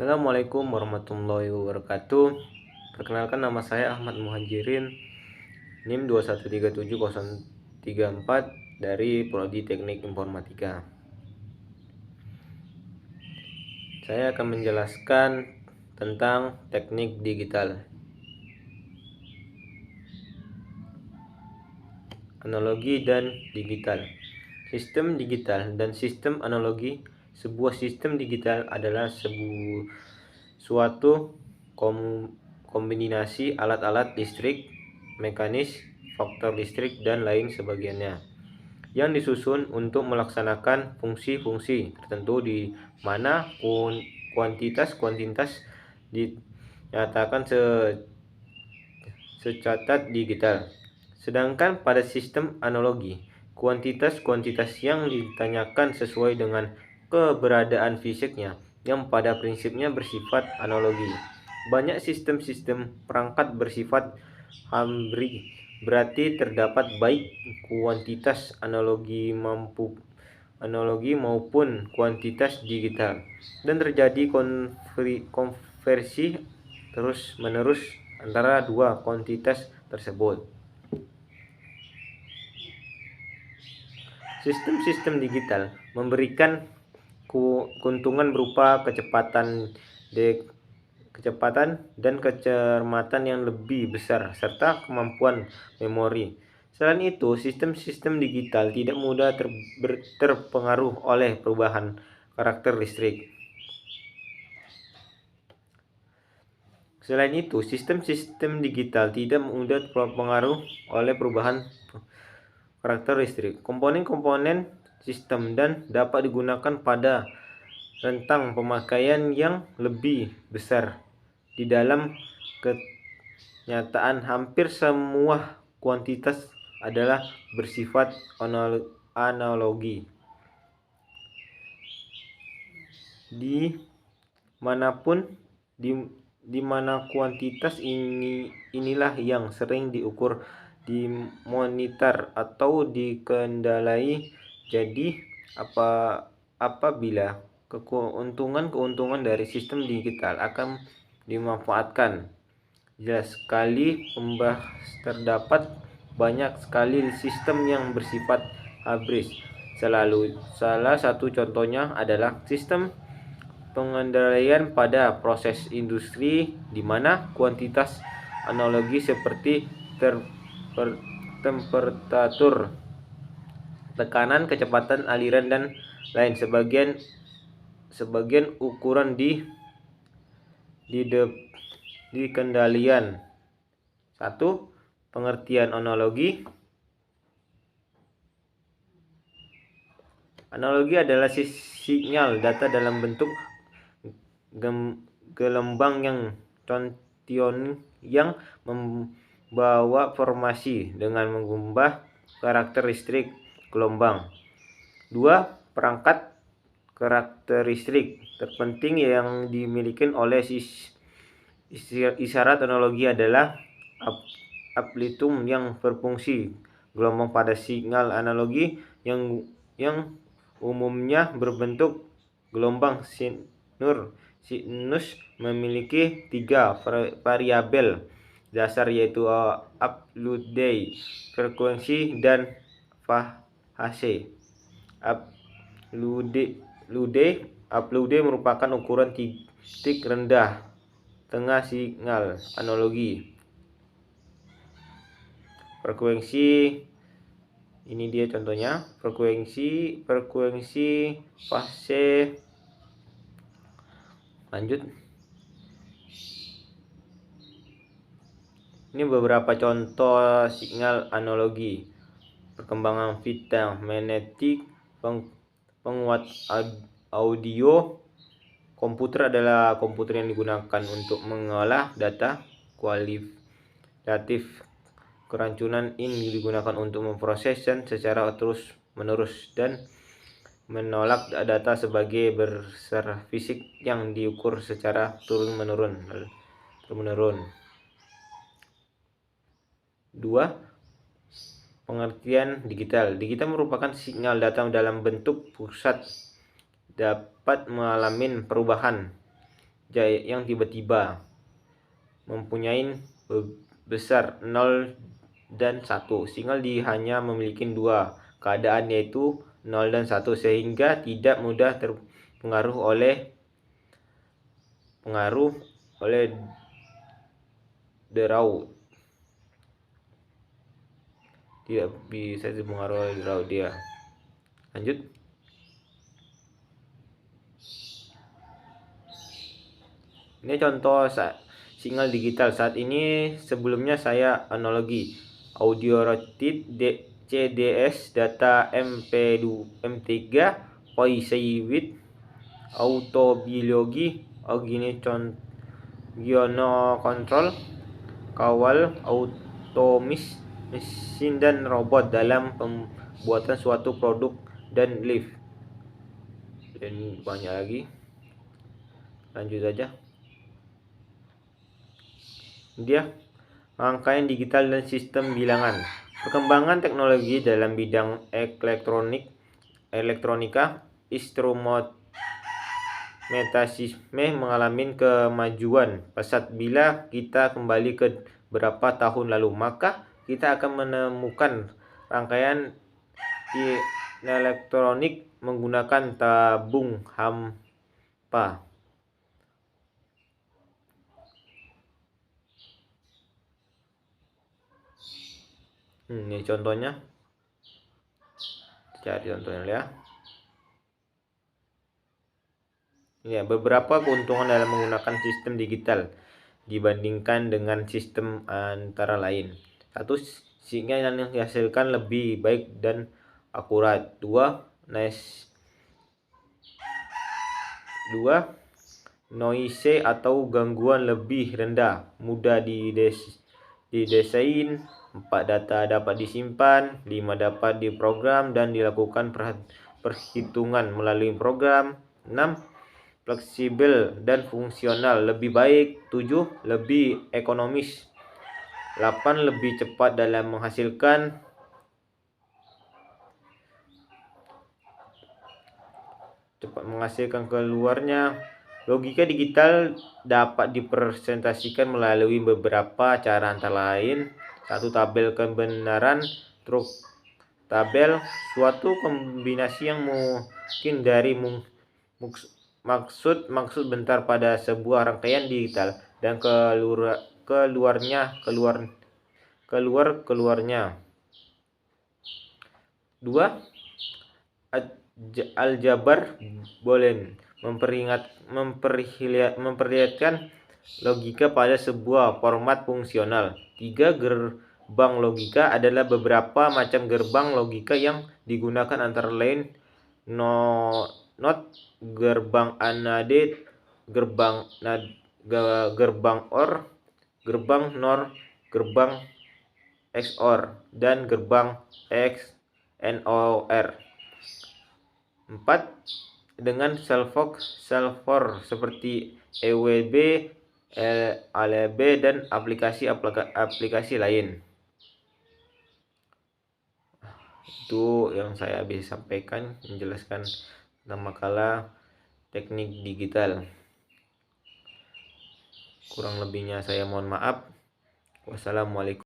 Assalamualaikum warahmatullahi wabarakatuh. Perkenalkan, nama saya Ahmad Muhajirin, NIM 2137034 dari Prodi Teknik Informatika. Saya akan menjelaskan tentang teknik digital, analogi dan digital. Sistem digital dan sistem analogi. Sebuah sistem digital adalah suatu kombinasi alat-alat listrik, mekanis, faktor listrik, dan lain sebagainya yang disusun untuk melaksanakan fungsi-fungsi tertentu, di mana kuantitas dinyatakan secara digital. Sedangkan pada sistem analogi, kuantitas yang ditanyakan sesuai dengan keberadaan fisiknya yang pada prinsipnya bersifat analogi. Banyak sistem-sistem perangkat bersifat hybrid, berarti terdapat baik kuantitas analogi maupun kuantitas digital, dan terjadi konversi terus-menerus antara dua kuantitas tersebut. Sistem-sistem digital memberikan keuntungan berupa kecepatan dan kecermatan yang lebih besar serta kemampuan memori. Selain itu, sistem-sistem digital tidak mudah terpengaruh oleh perubahan karakter listrik. Komponen-komponen sistem dan dapat digunakan pada rentang pemakaian yang lebih besar. Di dalam kenyataan, hampir semua kuantitas adalah bersifat analogi. Di mana kuantitas inilah yang sering diukur, dimonitor atau dikendalai. Jadi apabila keuntungan dari sistem digital akan dimanfaatkan, jelas sekali terdapat banyak sekali sistem yang bersifat hybrid. Salah satu contohnya adalah sistem pengendalian pada proses industri, di mana kuantitas analogi seperti temperatur, tekanan, kecepatan aliran, dan lain sebagian ukuran di kendalian. 1. Pengertian analogi. Analogi adalah sinyal data dalam bentuk gelembang yang continuous yang membawa informasi dengan mengubah karakteristik gelombang. 2. Perangkat karakteristik terpenting yang dimiliki oleh isyarat analogi adalah amplitude yang berfungsi gelombang pada sinyal analogi yang umumnya berbentuk gelombang sinus memiliki 3 variabel dasar, yaitu amplitude, frekuensi, dan fase. Amplitude merupakan ukuran titik rendah tengah sinyal analogi. Frekuensi, ini dia contohnya. Frekuensi, fase. Lanjut. Ini beberapa contoh sinyal analogi. Perkembangan pita magnetik, penguat audio. Komputer adalah komputer yang digunakan untuk mengolah data kualitatif. Kerancunan ini digunakan untuk memproses secara terus-menerus dan menolak data sebagai berdasar fisik yang diukur secara turun-menurun. 2. Pengertian digital. Digital merupakan sinyal data dalam bentuk pusat dapat mengalami perubahan yang tiba-tiba mempunyai besar 0 dan 1. Sinyal hanya memiliki dua keadaan, yaitu 0 dan 1, sehingga tidak mudah terpengaruh oleh deraut. Tidak bisa dipengaruhi oleh deraut dia. Lanjut. Ini contoh sinyal digital saat ini. Sebelumnya saya analogi audio rated CDS data MP3 voice with autobiologi Giono control kawal mesin dan robot dalam pembuatan suatu produk dan lift. Dan banyak lagi. Lanjut saja. Dia rangkaian digital dan sistem bilangan. Perkembangan teknologi dalam bidang elektronika, instrumentasisme mengalami kemajuan pesat. Bila kita kembali ke beberapa tahun lalu, maka kita akan menemukan rangkaian elektronik menggunakan tabung hampa. Ini contohnya. Cari contohnya ya. Ya, beberapa keuntungan dalam menggunakan sistem digital dibandingkan dengan sistem antara lain. 1. Sinyal yang dihasilkan lebih baik dan akurat. 2. Noise atau gangguan lebih rendah, mudah didesain. 4. Data dapat disimpan. 5. Dapat diprogram dan dilakukan perhitungan melalui program. 6. Fleksibel dan fungsional, lebih baik. 7. Lebih ekonomis. 8. Lebih cepat dalam menghasilkan. Keluarnya. Logika digital dapat dipresentasikan melalui beberapa cara, antara lain 1. Tabel kebenaran. Truk tabel, suatu kombinasi yang mungkin dari maksud bentar pada sebuah rangkaian digital dan keluarnya. 2. Aljabar boolean, memperlihatkan logika pada sebuah format fungsional. 3. Gerbang logika adalah beberapa macam gerbang logika yang digunakan, antara lain NOT, gerbang AND, gerbang OR, gerbang NOR, gerbang XOR, dan gerbang XNOR. 4. Dengan solver seperti EWB, LB, dan aplikasi lain. Itu yang saya bisa sampaikan, menjelaskan tentang makalah teknik digital. Kurang lebihnya saya mohon maaf. Wassalamualaikum.